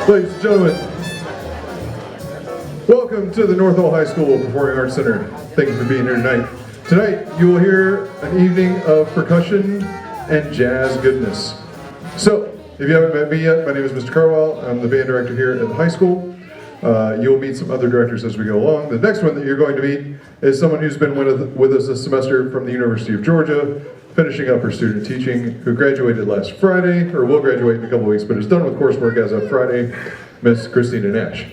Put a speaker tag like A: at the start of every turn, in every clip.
A: Ladies and gentlemen, welcome to the North Hall High School Performing Arts Center. Thank you for being here tonight. Tonight, you will hear an evening of percussion and jazz goodness. So, if you haven't met me yet, my name is Mr. Carwell. I'm the band director here at the high school. You'll meet some other directors as we go along. The next one that you're going to meet is someone who's been with us this semester from the University of Georgia, finishing up her student teaching, who graduated last Friday, or will graduate in a couple weeks, but is done with coursework as of Friday, Miss Christina Nash.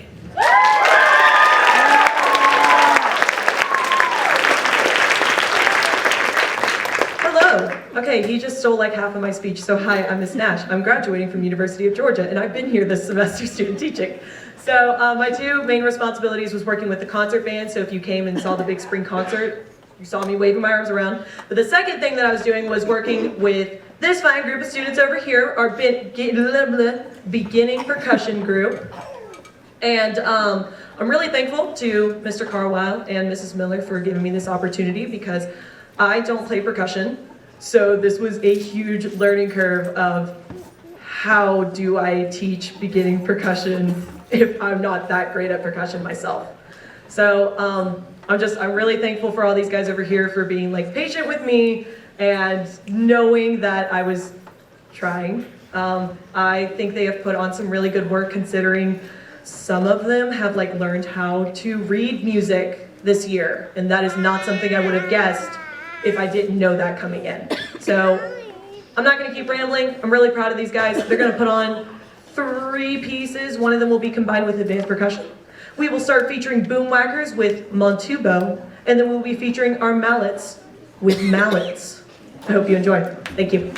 B: Hello. Okay, he just stole like half of my speech. So hi, I'm Miss Nash. I'm graduating from University of Georgia, and I've been here this semester student teaching. So my two main responsibilities was working with the concert band. So if you came and saw the big spring concert, you saw me waving my arms around. But the second thing that I was doing was working with this fine group of students over here, our beginning percussion group. And I'm really thankful to Mr. Carwile and Mrs. Miller for giving me this opportunity, because I don't play percussion. So this was a huge learning curve of how do I teach beginning percussion if I'm not that great at percussion myself. So I'm really thankful for all these guys over here for being like patient with me and knowing that I was trying. I think they have put on some really good work, considering some of them have like learned how to read music this year, and that is not something I would have guessed if I didn't know that coming in. So I'm not gonna keep rambling. I'm really proud of these guys. They're gonna put on 3 pieces. One of them will be combined with advanced percussion. We will start featuring boom whackers with Montubo, and then we'll be featuring our mallets with mallets. I hope you enjoy. Thank you.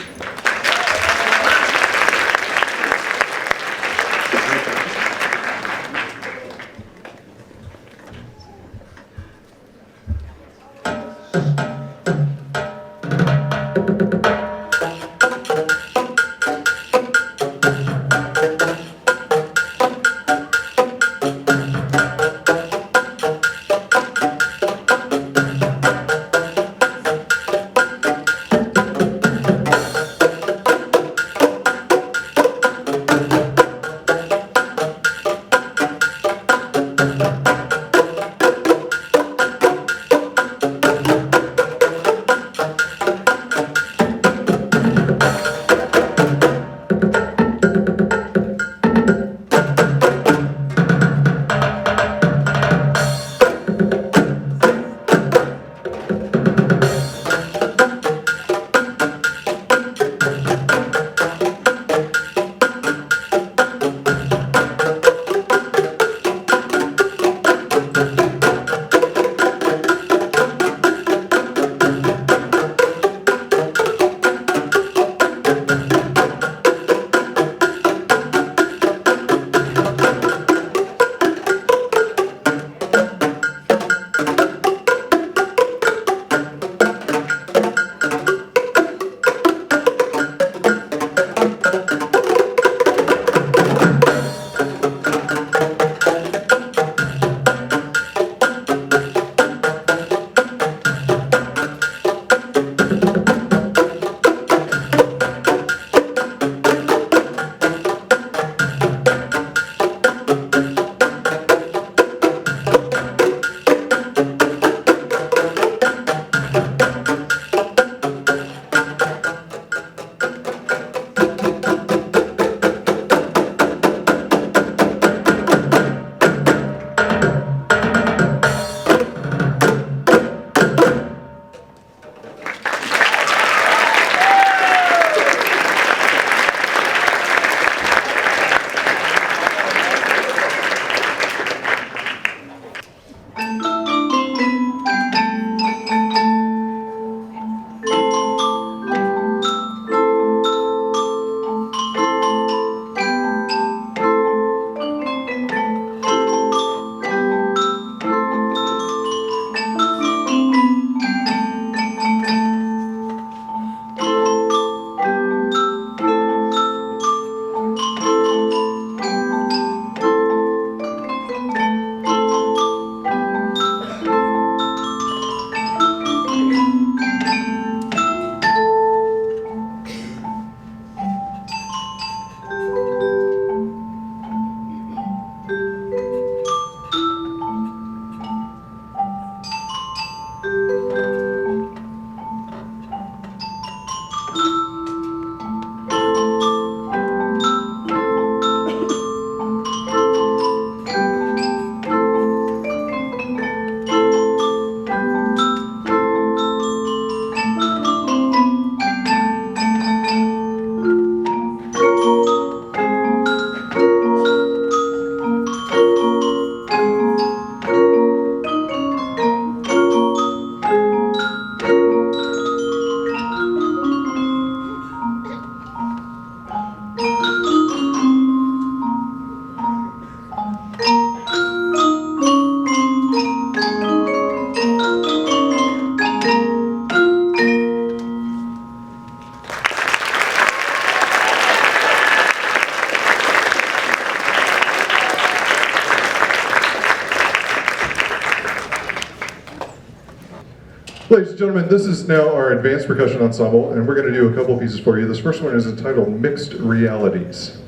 A: Ladies and gentlemen, this is now our advanced percussion ensemble, and we're going to do a couple pieces for you. This first one is entitled Mixed Realities.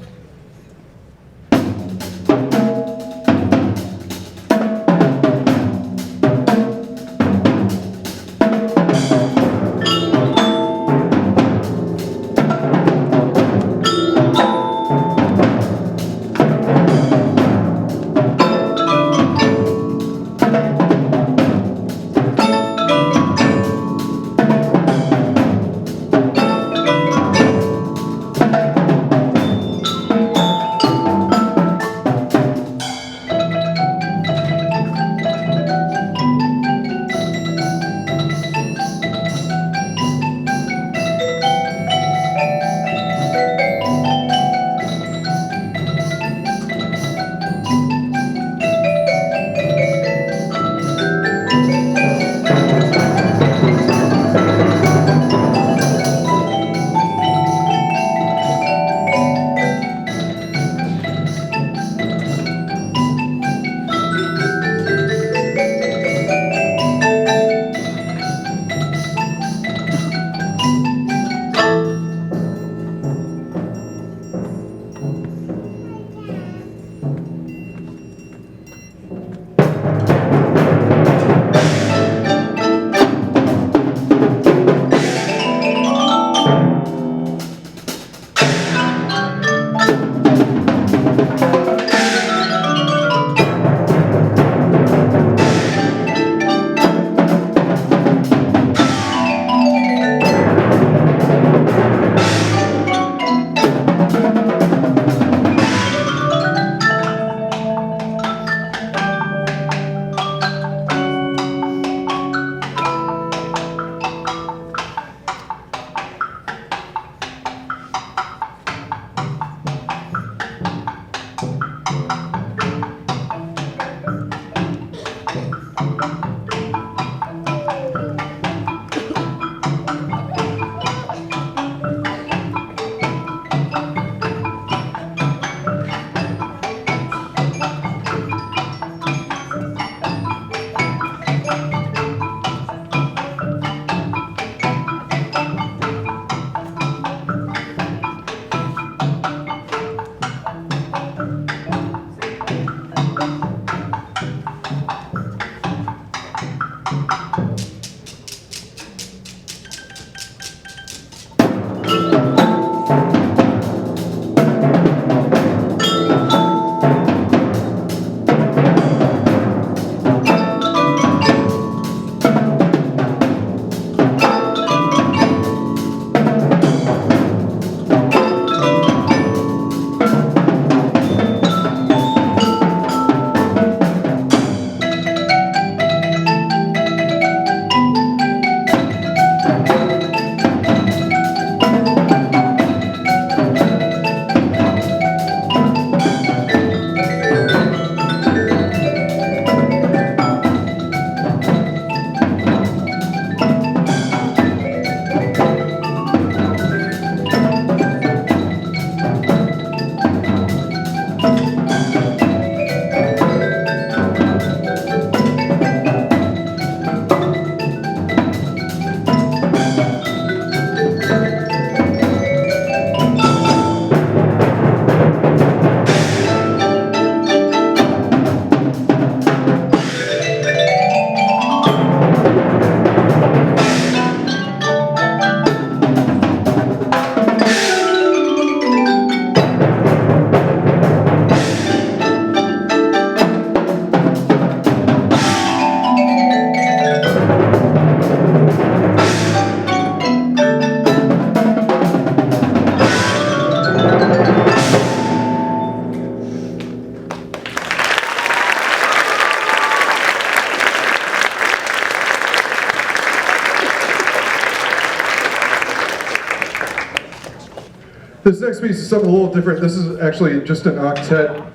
A: This next piece is something a little different. This is actually just an octet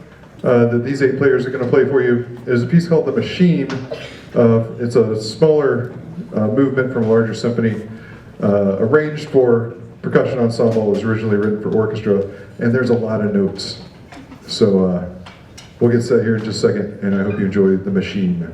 A: that these 8 players are going to play for you. There's a piece called The Machine. It's a smaller movement from a larger symphony, arranged for percussion ensemble. It was originally written for orchestra, and there's a lot of notes. So we'll get set here in just a second, and I hope you enjoy The Machine.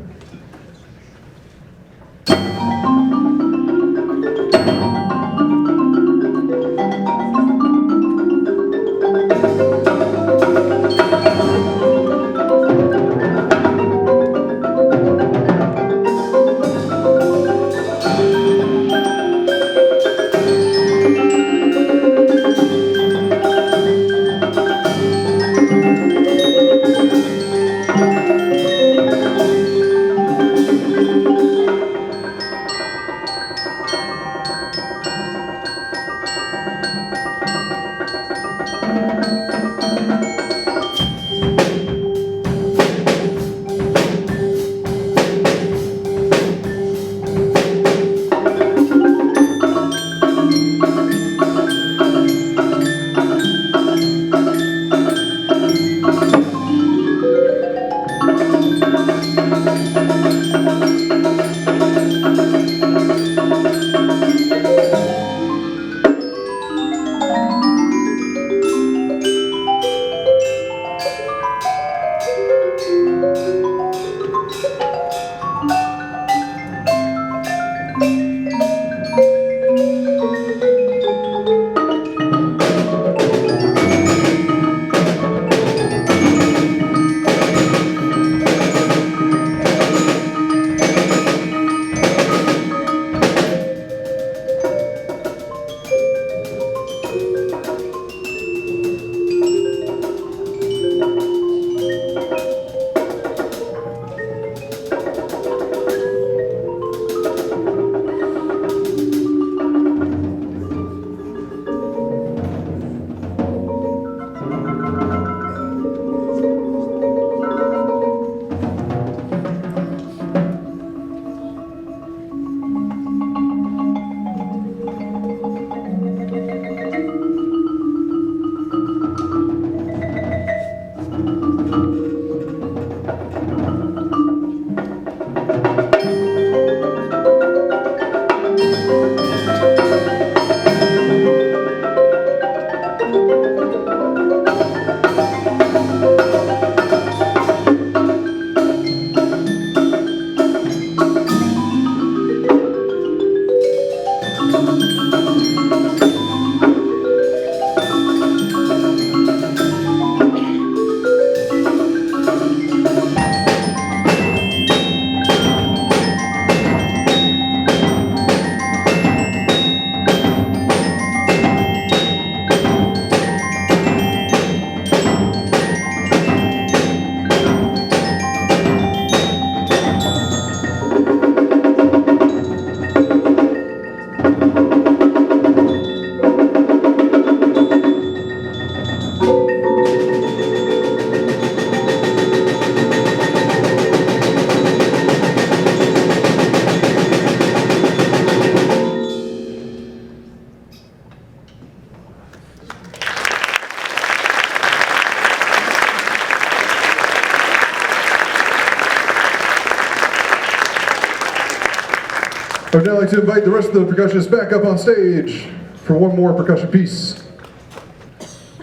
A: I would now like to invite the rest of the percussionists back up on stage for one more percussion piece.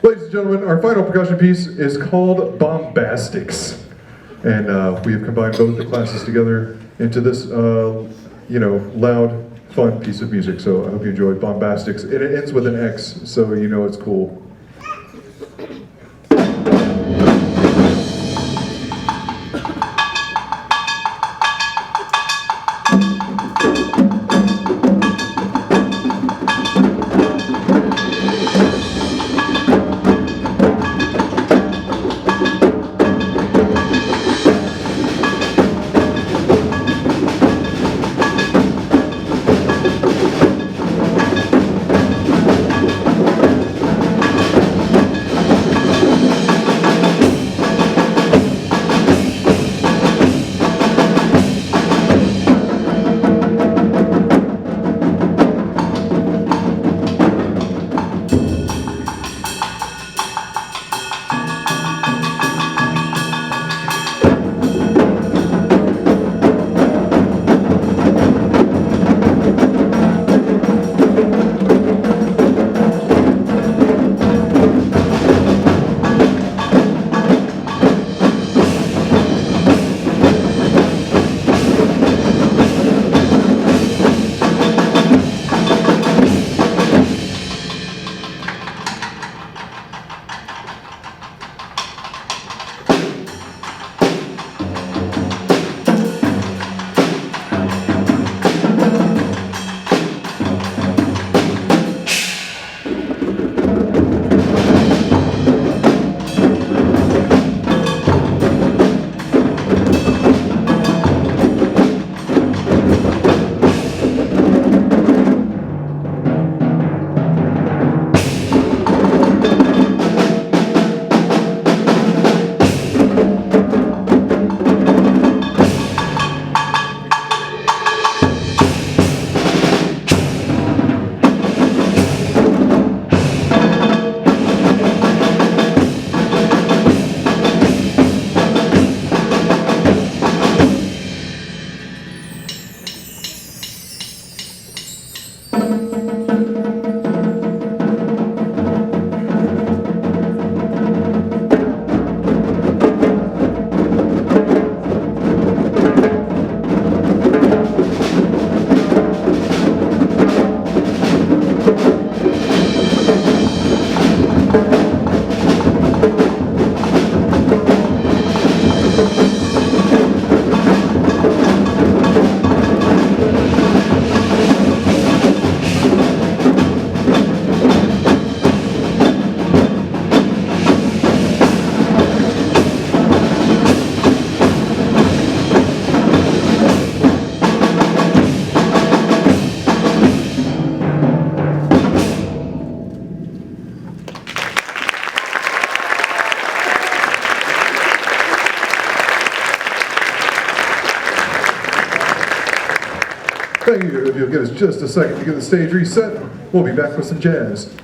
A: Ladies and gentlemen, our final percussion piece is called Bombastics. And we have combined both the classes together into this, loud, fun piece of music. So I hope you enjoy Bombastics. And it ends with an X, so you know it's cool. Thank you. If you'll give us just a second to get the stage reset, we'll be back with some jazz.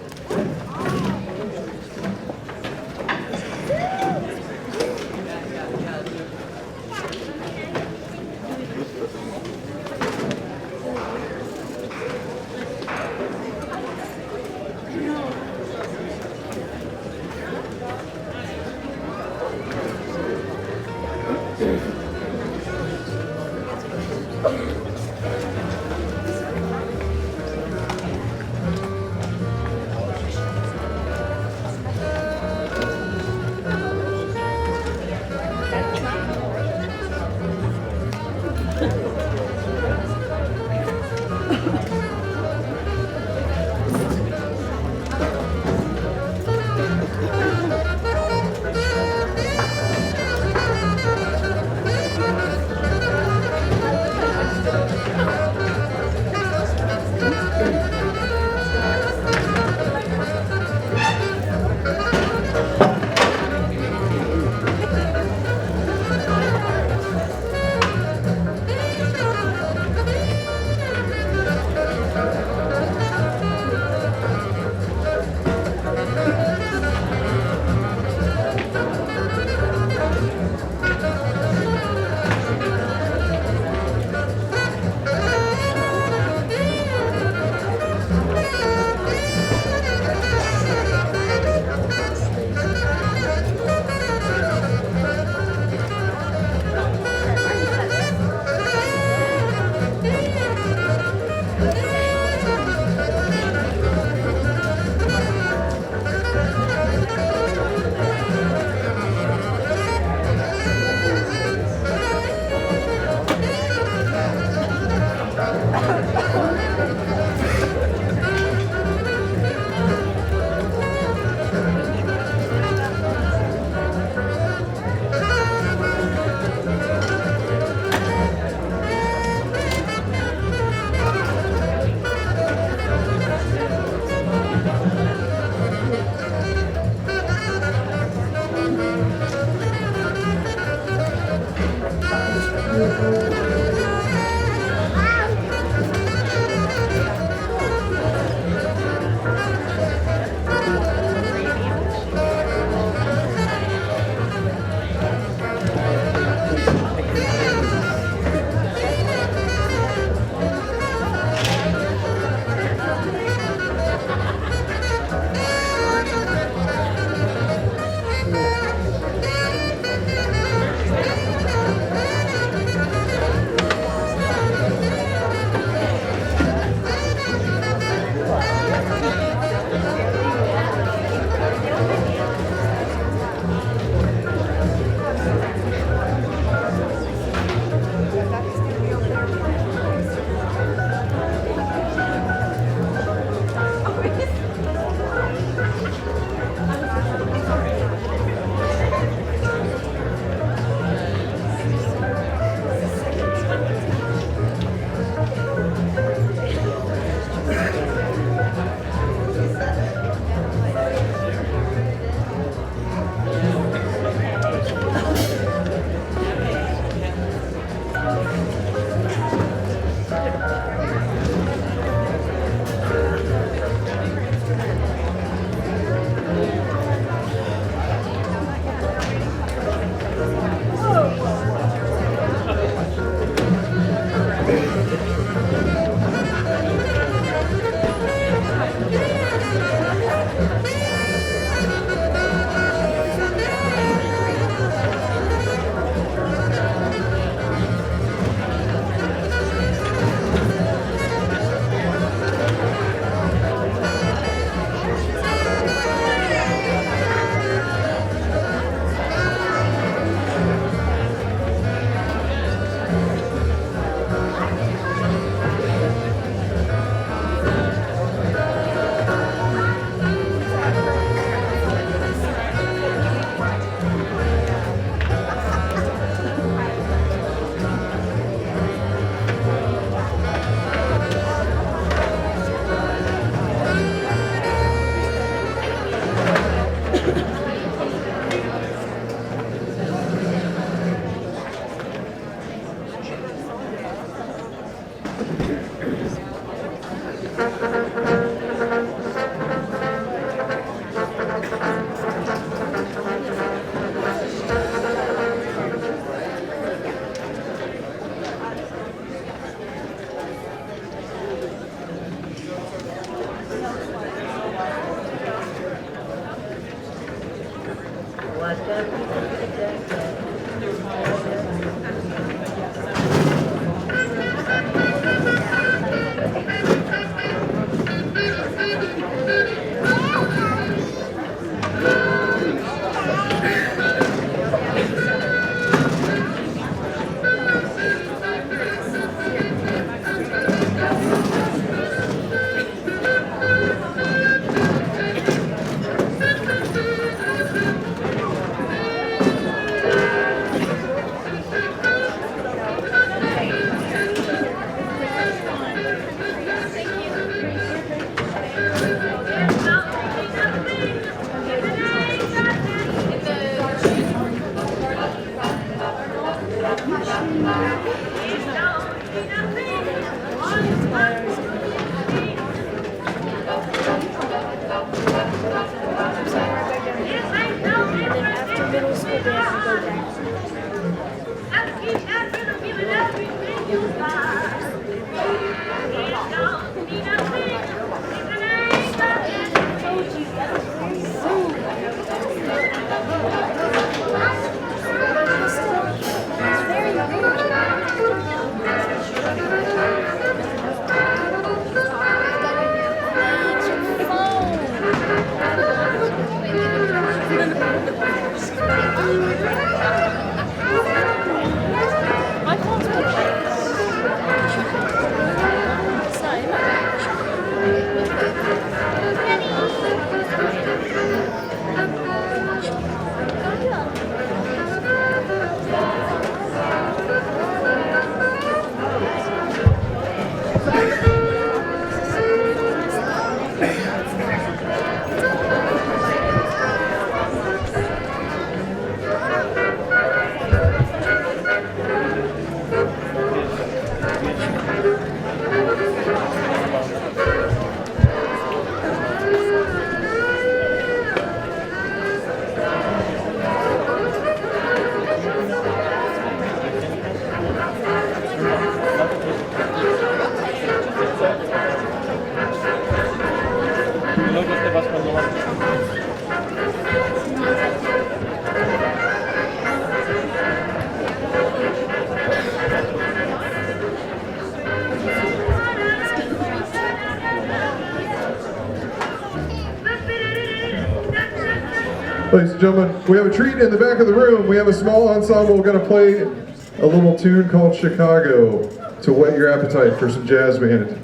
A: Ladies and gentlemen, we have a treat in the back of the room. We have a small ensemble going to play a little tune called Chicago to whet your appetite for some jazz band.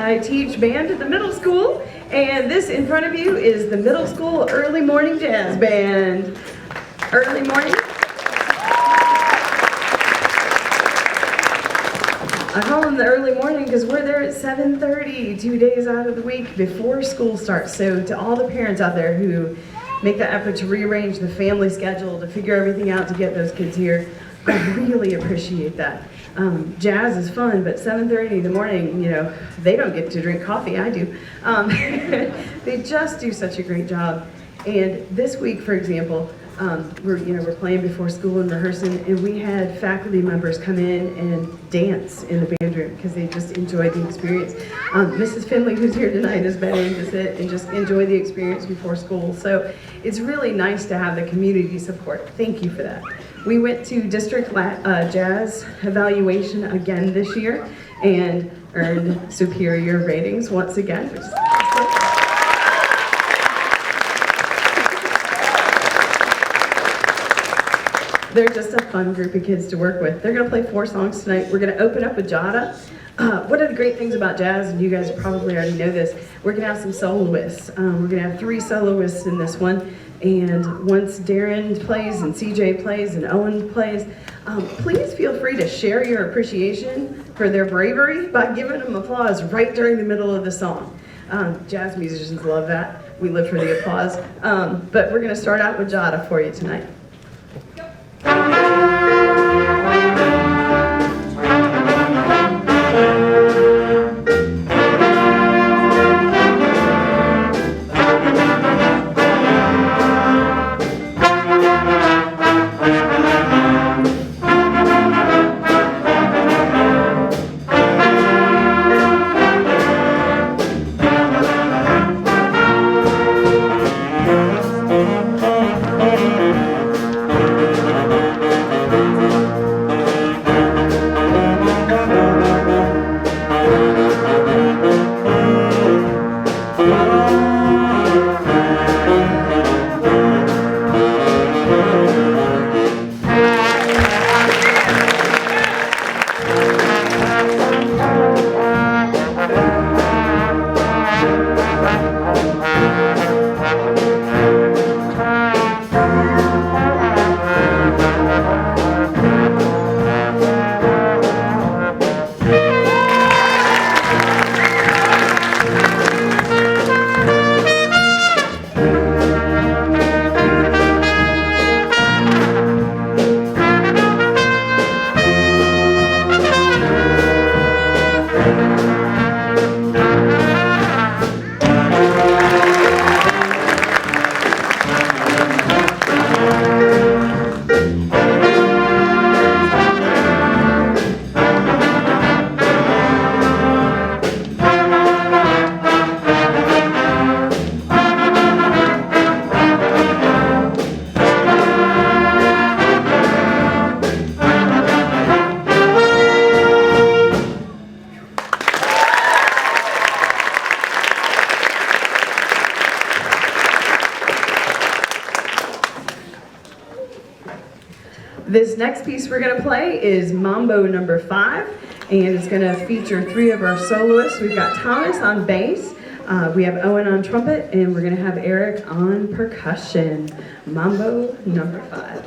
C: I teach band at the middle school, and this in front of you is the middle school early morning jazz band. Early morning. I call them the early morning because we're there at 7:30, 2 days out of the week before school starts. So to all the parents out there who make the effort to rearrange the family schedule, to figure everything out to get those kids here, I really appreciate that. Jazz is fun, but 7:30 in the morning, you know, they don't get to drink coffee, I do. They just do such a great job. And this week, for example, we're playing before school and rehearsing, and we had faculty members come in and dance in the band room because they just enjoyed the experience. Mrs. Finley, who's here tonight, has been in to sit and just enjoy the experience before school. So it's really nice to have the community support. Thank you for that. We went to district jazz evaluation again this year and earned superior ratings once again, which is awesome. They're just a fun group of kids to work with. They're going to play 4 songs tonight. We're going to open up with Jada. One of the great things about jazz, and you guys probably already know this, we're going to have some soloists. We're going to have 3 soloists in this one. And once Darren plays and CJ plays and Owen plays, please feel free to share your appreciation for their bravery by giving them applause right during the middle of the song. Jazz musicians love that. We live for the applause. But we're going to start out with Jada for you tonight. This next piece we're going to play is Mambo No. 5, and it's going to feature 3 of our soloists. We've got Thomas on bass, we have Owen on trumpet, and we're going to have Eric on percussion. Mambo No. 5.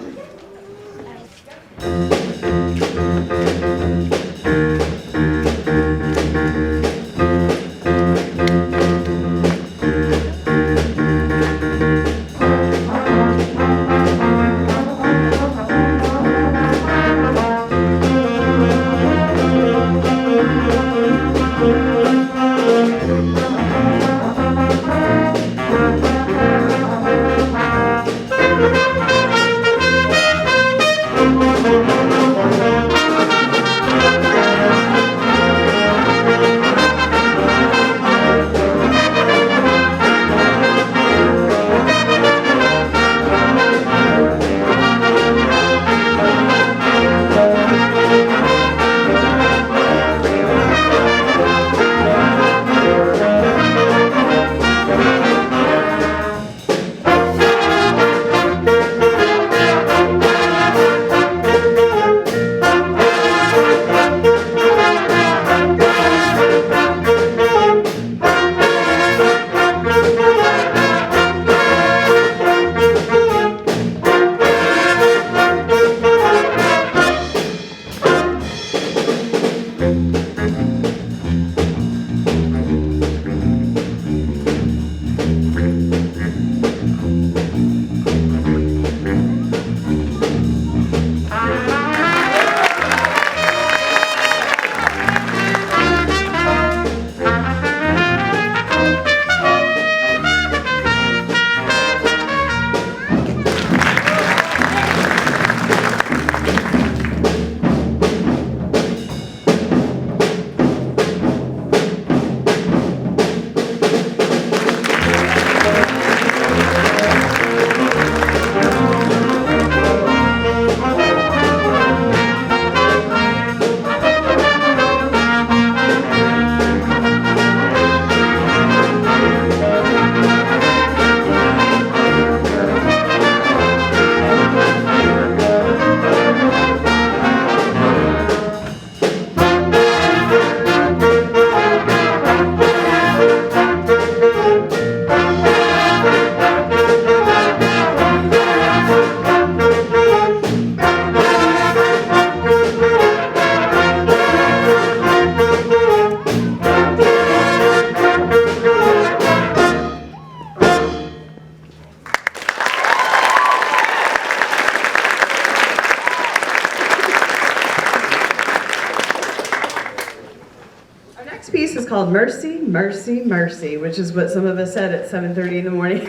C: called Mercy, Mercy, Mercy, which is what some of us said at 7:30 in the morning.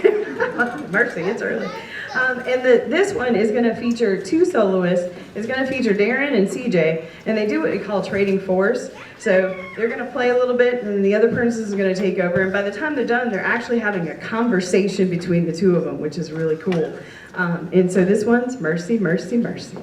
C: Mercy, it's early. This one is going to feature two soloists. It's going to feature Darren and CJ, and they do what we call trading fours. So they're going to play a little bit, and then the other person is going to take over. And by the time they're done, they're actually having a conversation between the two of them, which is really cool. And so this one's Mercy, Mercy, Mercy.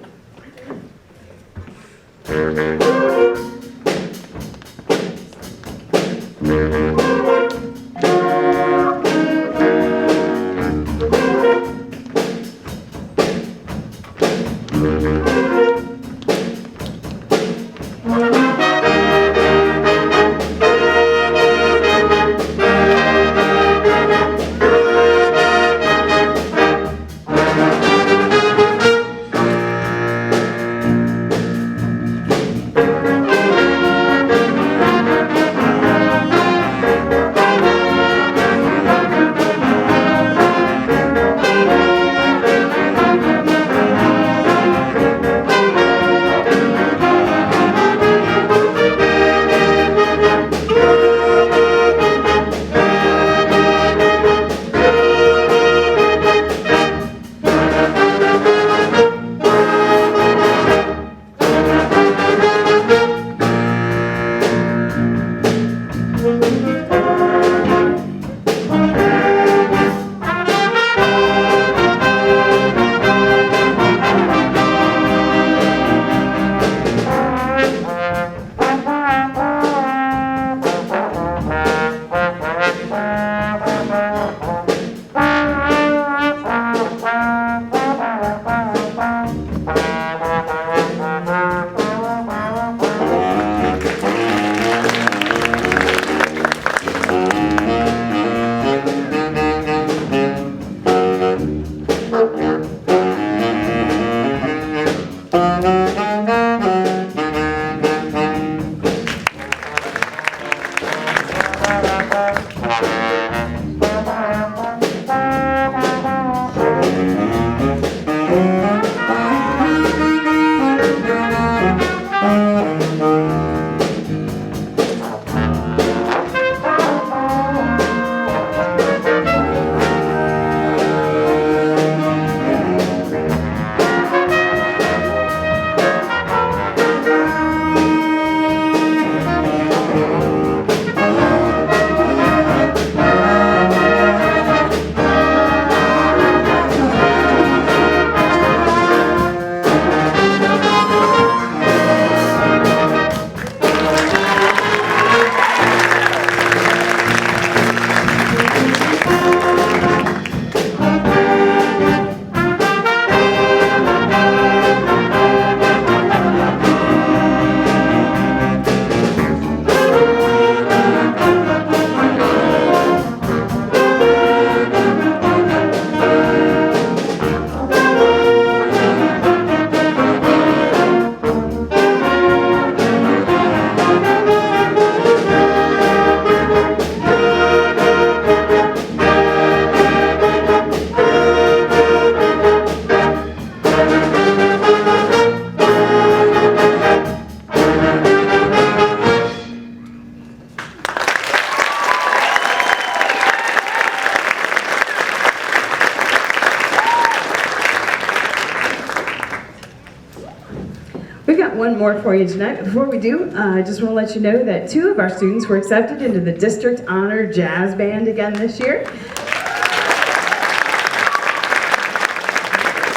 C: One more for you tonight. But before we do, I just want to let you know that two of our students were accepted into the District Honor Jazz Band again this year.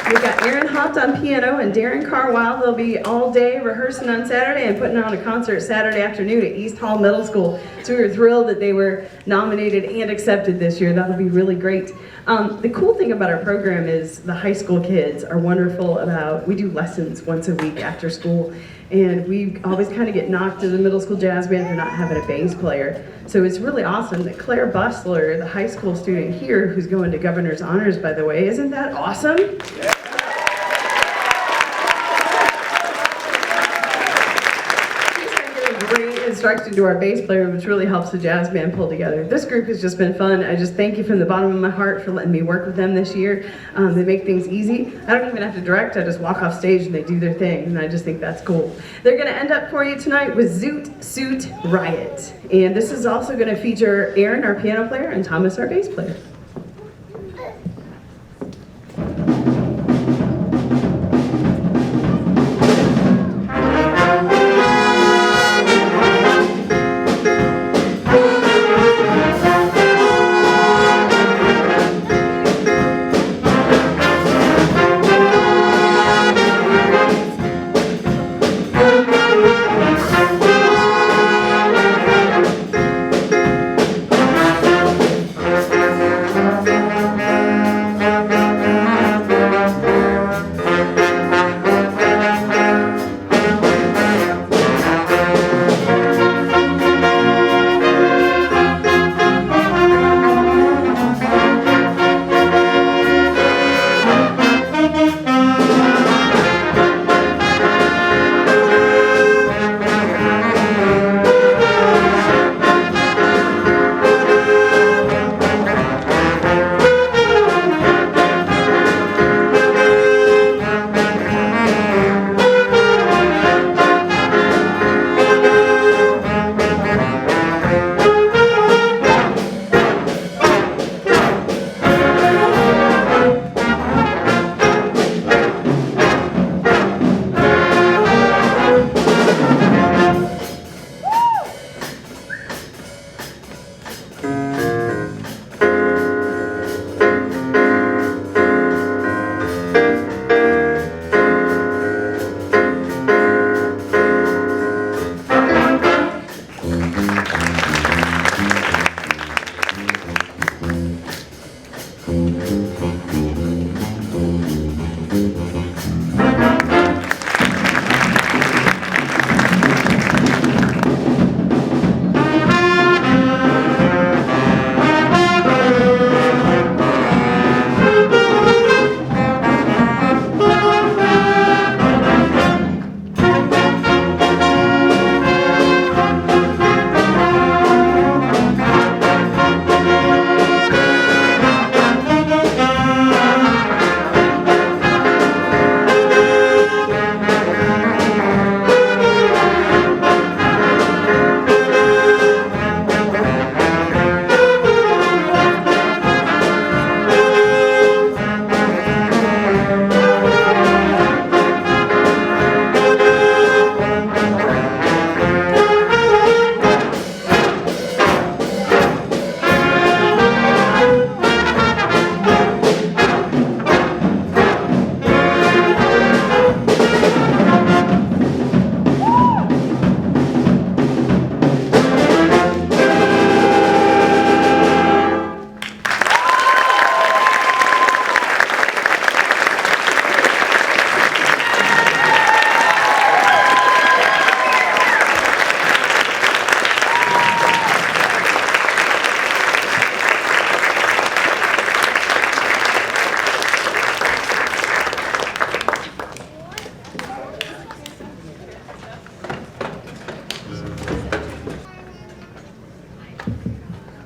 C: We've got Aaron Hopt on piano and Darren Carwile. They'll be all day rehearsing on Saturday and putting on a concert Saturday afternoon at East Hall Middle School. So we were thrilled that they were nominated and accepted this year. That'll be really great. The cool thing about our program is the high school kids are wonderful about, we do lessons once a week after school, and we always kind of get knocked to the middle school jazz band for not having a bass player. So it's really awesome that Claire Bustler, the high school student here, who's going to Governor's Honors, by the way, isn't that awesome? Yeah. strikes into our bass player, which really helps the jazz band pull together. This group has just been fun. I just thank you from the bottom of my heart for letting me work with them this year. They make things easy. I don't even have to direct. I just walk off stage and they do their thing, and I just think that's cool. They're going to end up for you tonight with Zoot, Riot. And this is also going to feature Aaron, our piano player, and Thomas, our bass player.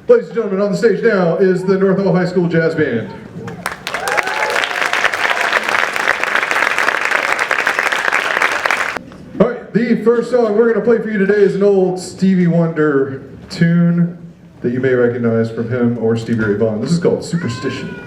A: Ladies and gentlemen, on the stage now is the North Hall High School Jazz Band. All right, the first song we're going to play for you today is an old Stevie Wonder tune that you may recognize from him or Stevie Ray Vaughan. This is called Superstition.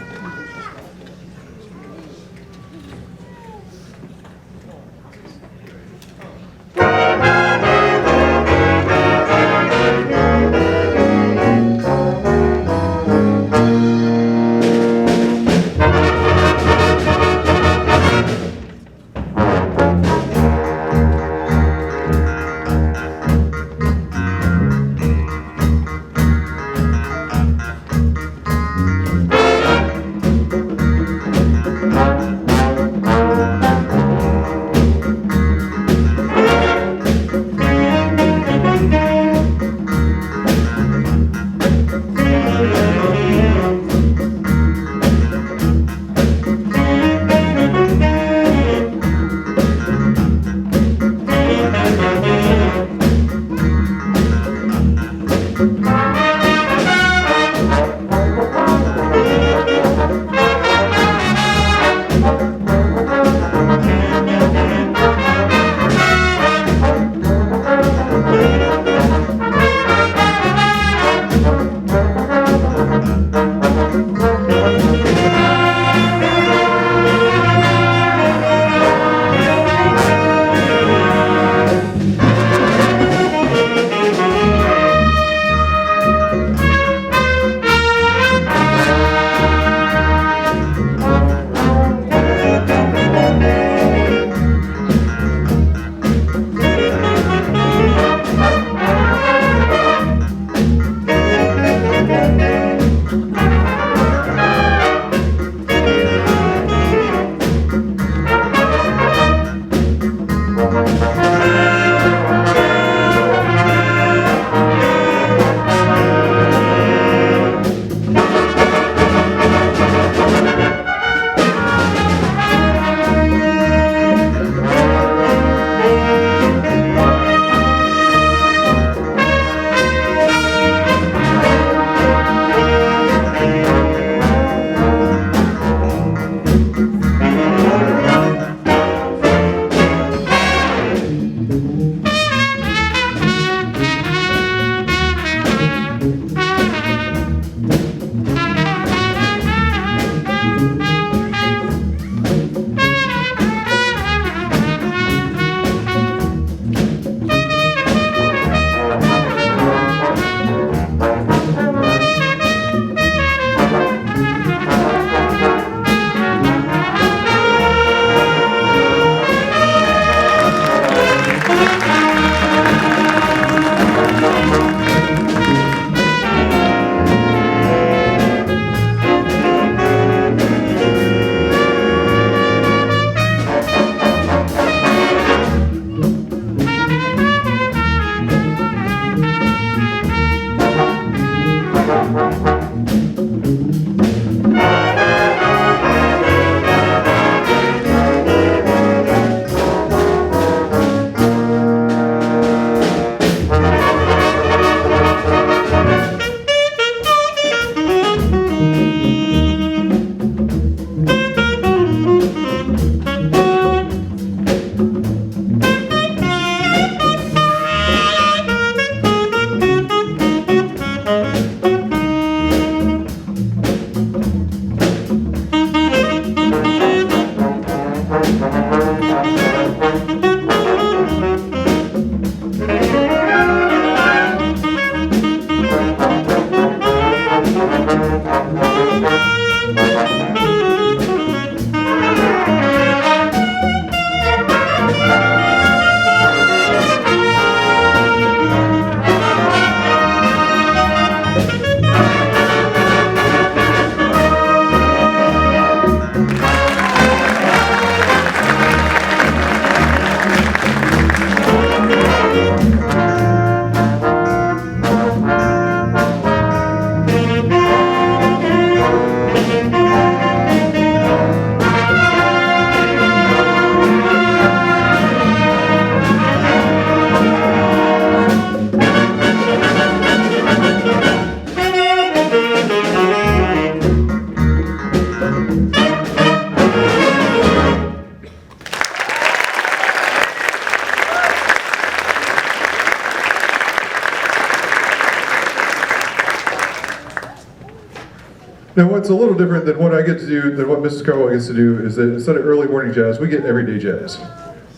A: Now, what's a little different than what I get to do, than what Mrs. Carwell gets to do, is that instead of early morning jazz, we get everyday jazz,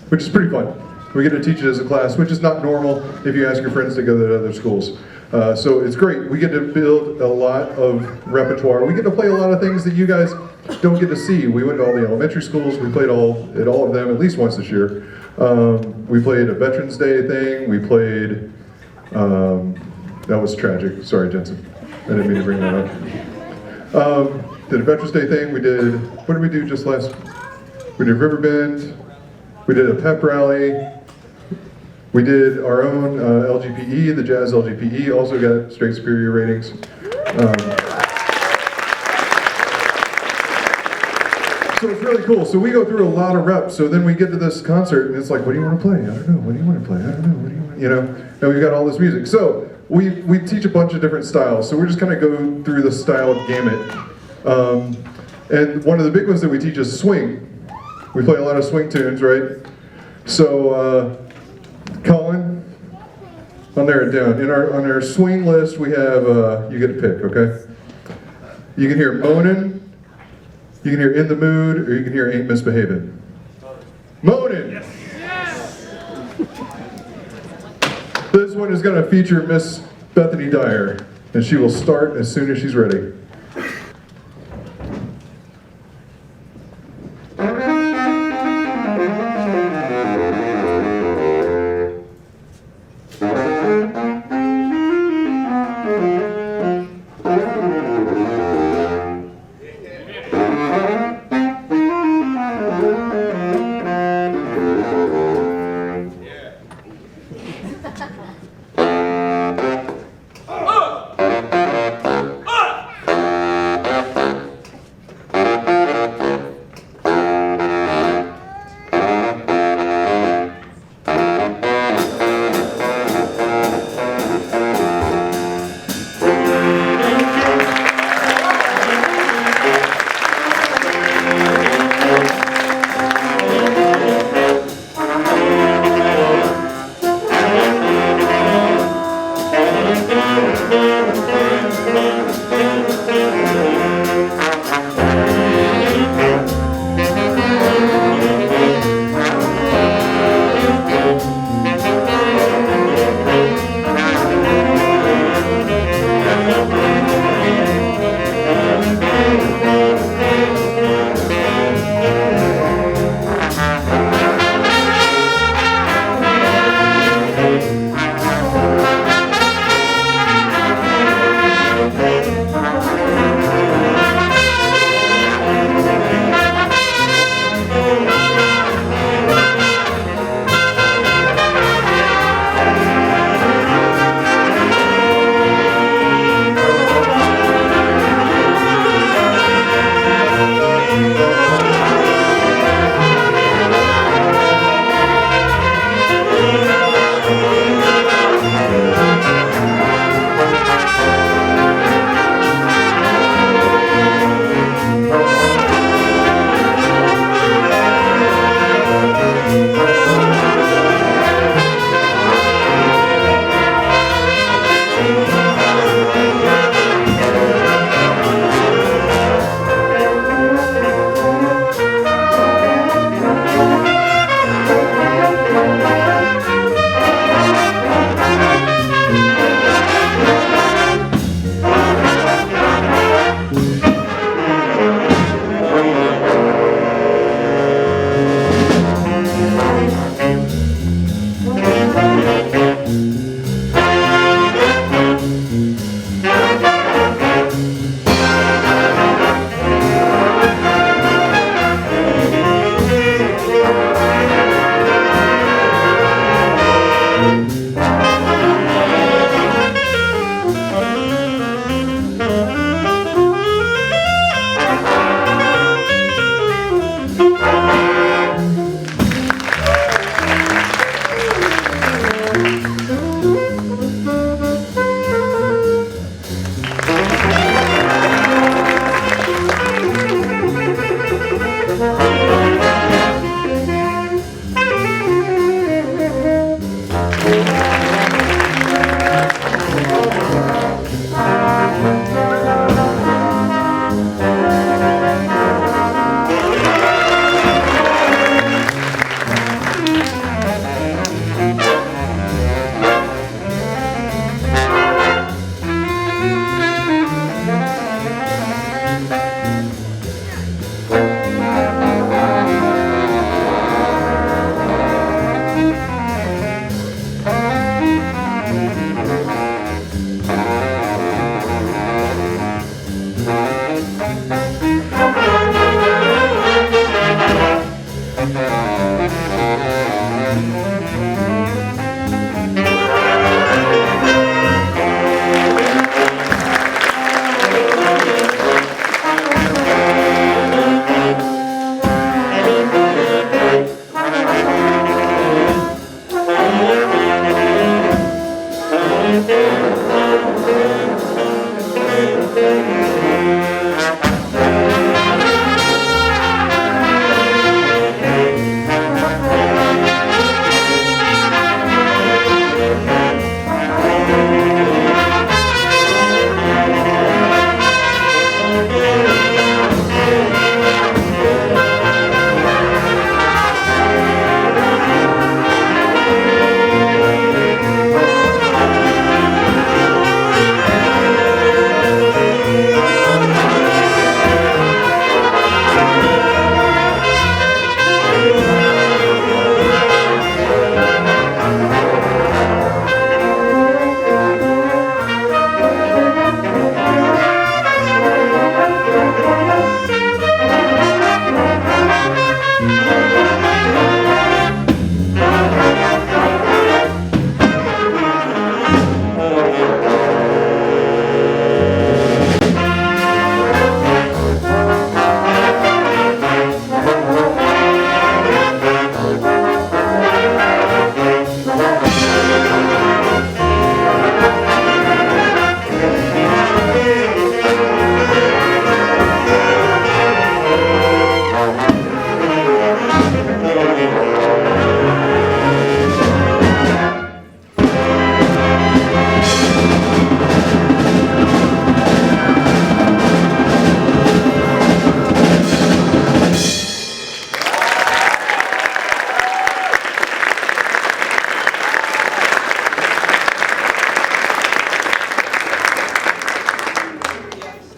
A: which is pretty fun. We get to teach it as a class, which is not normal if you ask your friends to go to other schools. So it's great. We get to build a lot of repertoire. We get to play a lot of things that you guys don't get to see. We went to all the elementary schools. We played at all of them at least once this year. We played a Veterans Day thing. We played, that was tragic. Sorry, Jensen. I didn't mean to bring that up. Did a Veterans Day thing. We did, what did we do just last? We did Riverbend. We did a pep rally. We did our own LGPE, the Jazz LGPE, also got straight superior ratings. So it's really cool. So we go through a lot of reps. So then we get to this concert and it's like, what do you want to play? I don't know. What do you want to play? I don't know. What do you want? You know, and we've got all this music. So we teach a bunch of different styles. So we're just kind of go through the style gamut. And one of the big ones that we teach is swing. We play a lot of swing tunes, right? So Colin, I'll narrow it down. On our swing list, we have, you get to pick, okay? You can hear Bonin, you can hear In the Mood, or you can hear Ain't Misbehaving. Bonin! This one is going to feature Miss Bethany Dyer, and she will start as soon as she's ready.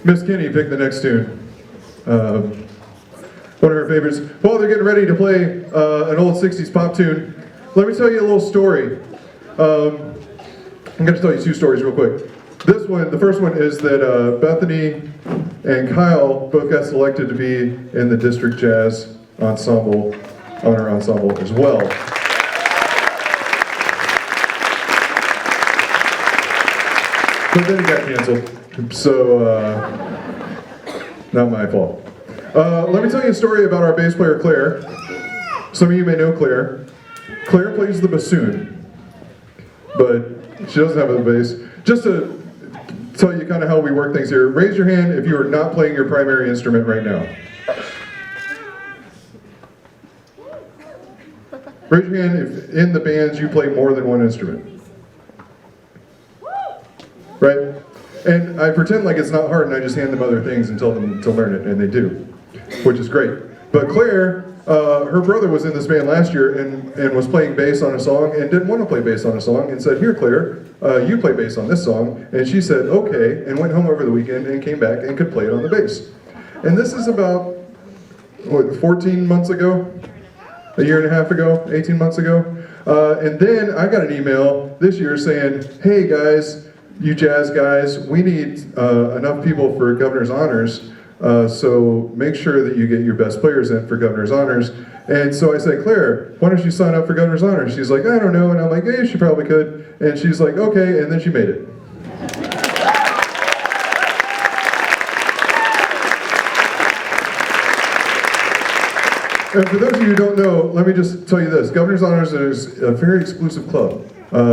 A: Miss Kenny picked the next tune. One of her favorites. While they're getting ready to play an old 60s pop tune, let me tell you a little story. I'm going to tell you two stories real quick. This one, the first one is that Bethany and Kyle both got selected to be in the District Jazz Ensemble, Honor Ensemble as well. But then it got canceled, so not my fault. Let me tell you a story about our bass player, Claire. Some of you may know Claire. Claire plays the bassoon, but she doesn't have a bass. Just to tell you kind of how we work things here, raise your hand if you are not playing your primary instrument right now. Raise your hand if in the bands you play more than one instrument. Right? And I pretend like it's not hard and I just hand them other things and tell them to learn it, and they do, which is great. But Claire, her brother was in this band last year and was playing bass on a song and didn't want to play bass on a song and said, "Here, Claire, you play bass on this song." And she said, "Okay," and went home over the weekend and came back and could play it on the bass. And this is about, 14 months ago? A year and a half ago? 18 months ago? And then I got an email this year saying, "Hey guys, you jazz guys, we need enough people for Governor's Honors, so make sure that you get your best players in for Governor's Honors." And so I said, "Claire, why don't you sign up for Governor's Honors?" She's like, "I don't know," and I'm like, "Yeah, she probably could." And she's like, "Okay," and then she made it. And for those of you who don't know, let me just tell you this. Governor's Honors is a very exclusive club.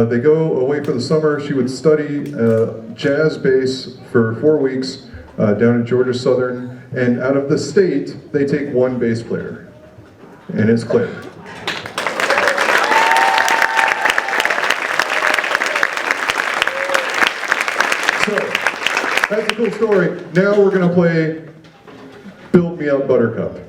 A: They go away for the summer. She would study jazz bass for 4 weeks down at Georgia Southern. And out of the state, they take one bass player. And it's Claire. So, that's a cool story. Now we're going to play Build Me Up Buttercup.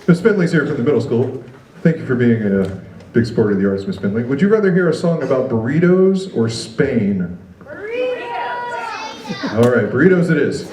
A: Miss Finley's here from the middle school. Thank you for being a big supporter of the arts, Miss Finley. Would you rather hear a song about burritos or Spain? Burritos! All right, burritos it is.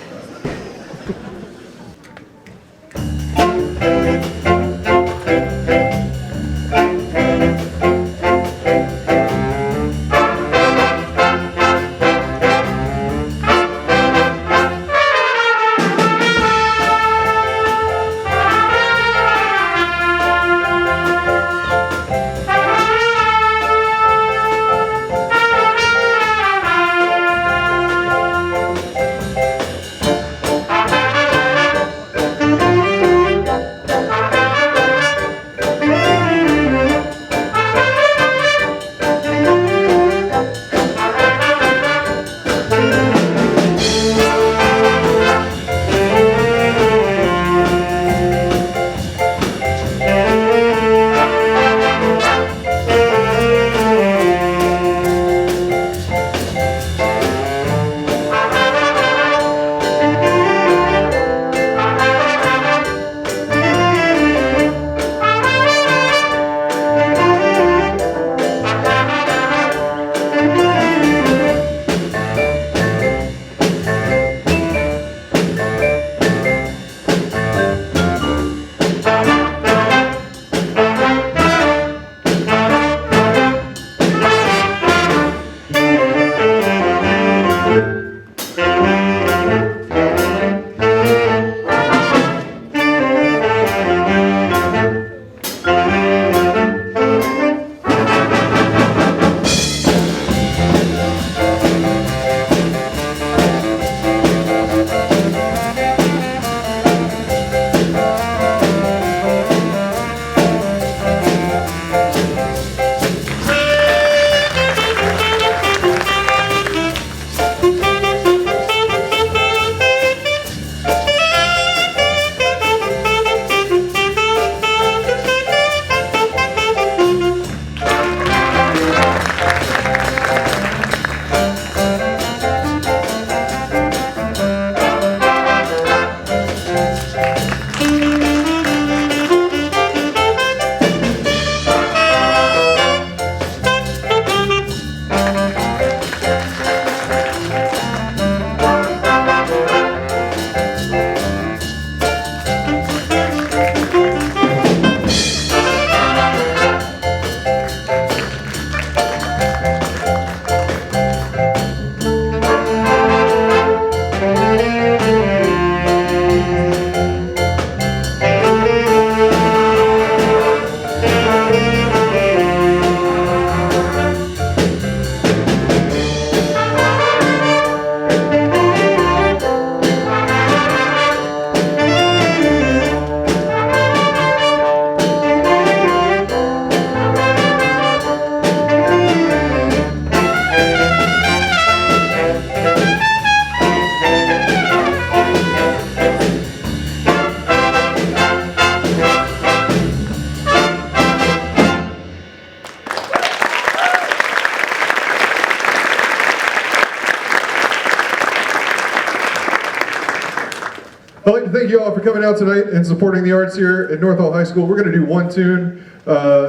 A: I'd like to thank you all for coming out tonight and supporting the arts here at North Hall High School. We're going to do one tune.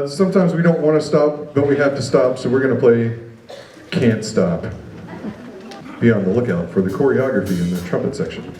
A: Sometimes we don't want to stop, but we have to stop, so we're going to play Can't Stop. Be on the lookout for the choreography in the trumpet section.